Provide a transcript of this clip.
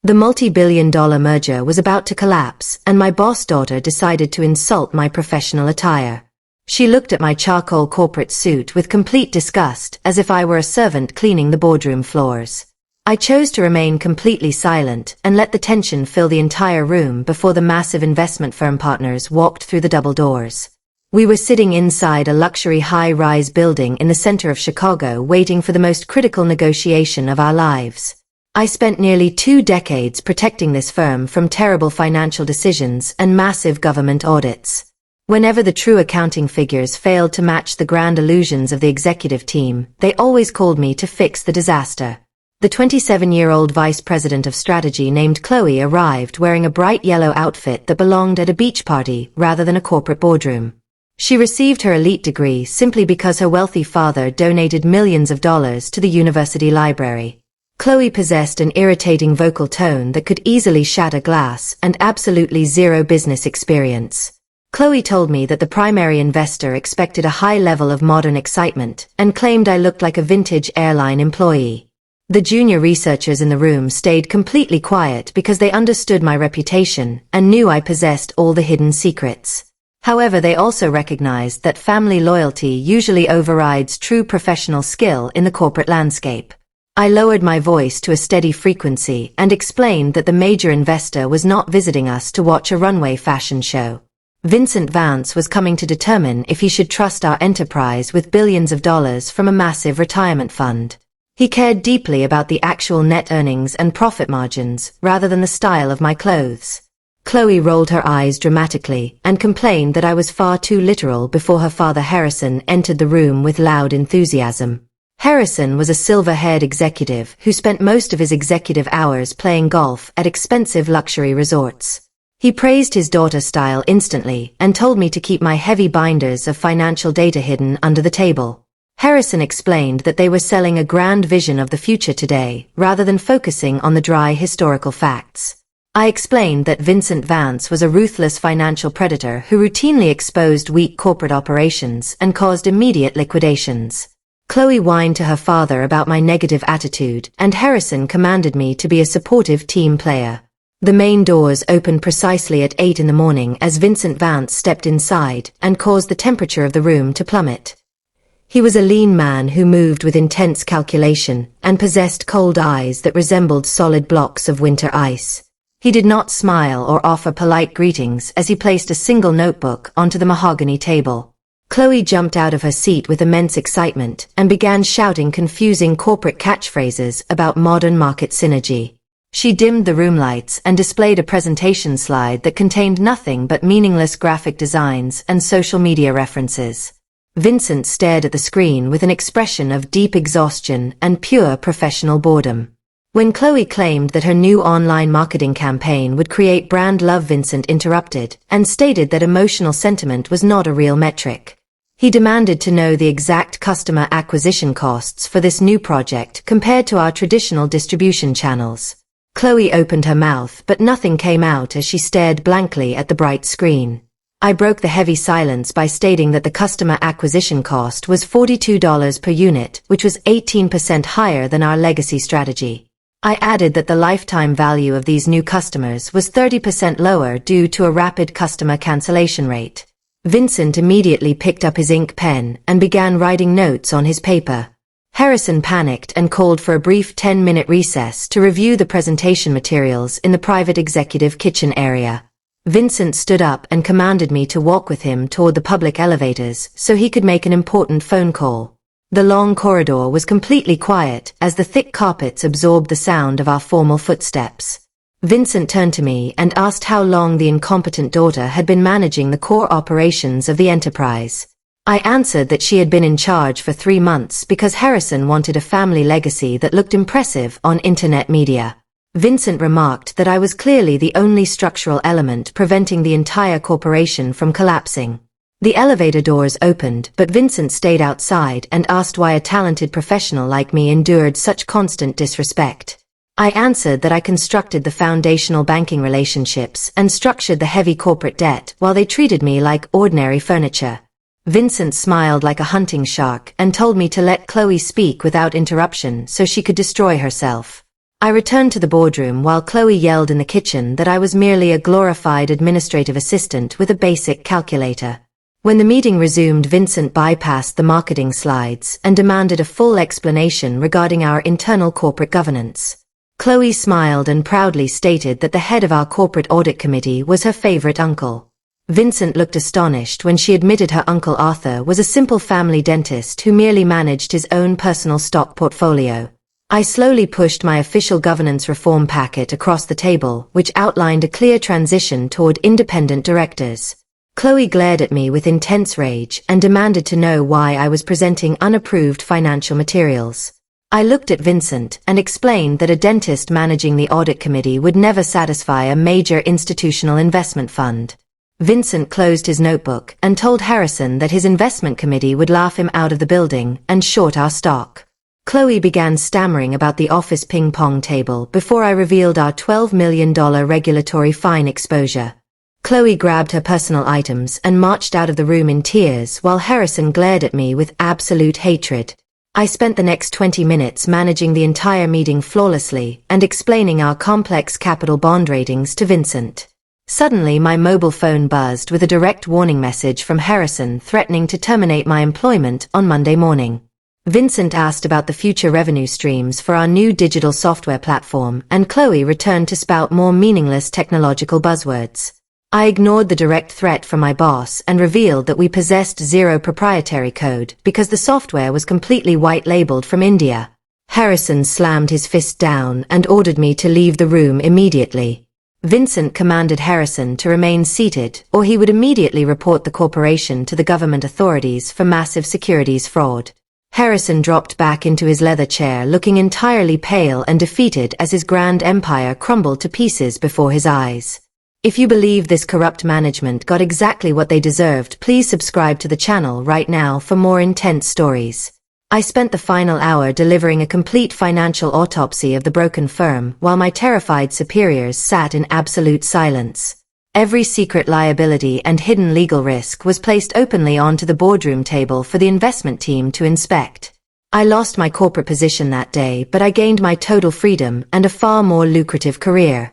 The multi-billion-dollar merger was about to collapse, and my boss daughter decided to insult my professional attire. She looked at my charcoal corporate suit with complete disgust, as if I were a servant cleaning the boardroom floors. I chose to remain completely silent and let the tension fill the entire room before the massive investment firm partners walked through the double doors. We were sitting inside a luxury high-rise building in the center of Chicago, waiting for the most critical negotiation of our lives. I spent nearly 2 decades protecting this firm from terrible financial decisions and massive government audits. Whenever the true accounting figures failed to match the grand illusions of the executive team, they always called me to fix the disaster. The 27-year-old vice president of strategy named Chloe arrived wearing a bright yellow outfit that belonged at a beach party rather than a corporate boardroom. She received her elite degree simply because her wealthy father donated millions of dollars to the university library. Chloe possessed an irritating vocal tone that could easily shatter glass and absolutely zero business experience. Chloe told me that the primary investor expected a high level of modern excitement and claimed I looked like a vintage airline employee. The junior researchers in the room stayed completely quiet because they understood my reputation and knew I possessed all the hidden secrets. However, they also recognized that family loyalty usually overrides true professional skill in the corporate landscape. I lowered my voice to a steady frequency and explained that the major investor was not visiting us to watch a runway fashion show. Vincent Vance was coming to determine if he should trust our enterprise with billions of dollars from a massive retirement fund. He cared deeply about the actual net earnings and profit margins rather than the style of my clothes. Chloe rolled her eyes dramatically and complained that I was far too literal before her father Harrison entered the room with loud enthusiasm. Harrison was a silver-haired executive who spent most of his executive hours playing golf at expensive luxury resorts. He praised his daughter's style instantly and told me to keep my heavy binders of financial data hidden under the table. Harrison explained that they were selling a grand vision of the future today, rather than focusing on the dry historical facts. I explained that Vincent Vance was a ruthless financial predator who routinely exposed weak corporate operations and caused immediate liquidations. Chloe whined to her father about my negative attitude, and Harrison commanded me to be a supportive team player. The main doors opened precisely at 8 in the morning as Vincent Vance stepped inside and caused the temperature of the room to plummet. He was a lean man who moved with intense calculation and possessed cold eyes that resembled solid blocks of winter ice. He did not smile or offer polite greetings as he placed a single notebook onto the mahogany table. Chloe jumped out of her seat with immense excitement and began shouting confusing corporate catchphrases about modern market synergy. She dimmed the room lights and displayed a presentation slide that contained nothing but meaningless graphic designs and social media references. Vincent stared at the screen with an expression of deep exhaustion and pure professional boredom. When Chloe claimed that her new online marketing campaign would create brand love, Vincent interrupted and stated that emotional sentiment was not a real metric. He demanded to know the exact customer acquisition costs for this new project compared to our traditional distribution channels. Chloe opened her mouth, but nothing came out as she stared blankly at the bright screen. I broke the heavy silence by stating that the customer acquisition cost was $42 per unit, which was 18% higher than our legacy strategy. I added that the lifetime value of these new customers was 30% lower due to a rapid customer cancellation rate. Vincent immediately picked up his ink pen and began writing notes on his paper. Harrison panicked and called for a brief 10-minute recess to review the presentation materials in the private executive kitchen area. Vincent stood up and commanded me to walk with him toward the public elevators so he could make an important phone call. The long corridor was completely quiet as the thick carpets absorbed the sound of our formal footsteps. Vincent turned to me and asked how long the incompetent daughter had been managing the core operations of the enterprise. I answered that she had been in charge for 3 months because Harrison wanted a family legacy that looked impressive on internet media. Vincent remarked that I was clearly the only structural element preventing the entire corporation from collapsing. The elevator doors opened, but Vincent stayed outside and asked why a talented professional like me endured such constant disrespect. I answered that I constructed the foundational banking relationships and structured the heavy corporate debt while they treated me like ordinary furniture. Vincent smiled like a hunting shark and told me to let Chloe speak without interruption so she could destroy herself. I returned to the boardroom while Chloe yelled in the kitchen that I was merely a glorified administrative assistant with a basic calculator. When the meeting resumed, Vincent bypassed the marketing slides and demanded a full explanation regarding our internal corporate governance. Chloe smiled and proudly stated that the head of our corporate audit committee was her favorite uncle. Vincent looked astonished when she admitted her uncle Arthur was a simple family dentist who merely managed his own personal stock portfolio. I slowly pushed my official governance reform packet across the table, which outlined a clear transition toward independent directors. Chloe glared at me with intense rage and demanded to know why I was presenting unapproved financial materials. I looked at Vincent and explained that a dentist managing the audit committee would never satisfy a major institutional investment fund. Vincent closed his notebook and told Harrison that his investment committee would laugh him out of the building and short our stock. Chloe began stammering about the office ping-pong table before I revealed our $12 million regulatory fine exposure. Chloe grabbed her personal items and marched out of the room in tears while Harrison glared at me with absolute hatred. I spent the next 20 minutes managing the entire meeting flawlessly and explaining our complex capital bond ratings to Vincent. Suddenly my mobile phone buzzed with a direct warning message from Harrison threatening to terminate my employment on Monday morning. Vincent asked about the future revenue streams for our new digital software platform, and Chloe returned to spout more meaningless technological buzzwords. I ignored the direct threat from my boss and revealed that we possessed zero proprietary code because the software was completely white-labeled from India. Harrison slammed his fist down and ordered me to leave the room immediately. Vincent commanded Harrison to remain seated or he would immediately report the corporation to the government authorities for massive securities fraud. Harrison dropped back into his leather chair looking entirely pale and defeated as his grand empire crumbled to pieces before his eyes. If you believe this corrupt management got exactly what they deserved, please subscribe to the channel right now for more intense stories. I spent the final hour delivering a complete financial autopsy of the broken firm while my terrified superiors sat in absolute silence. Every secret liability and hidden legal risk was placed openly onto the boardroom table for the investment team to inspect. I lost my corporate position that day, but I gained my total freedom and a far more lucrative career.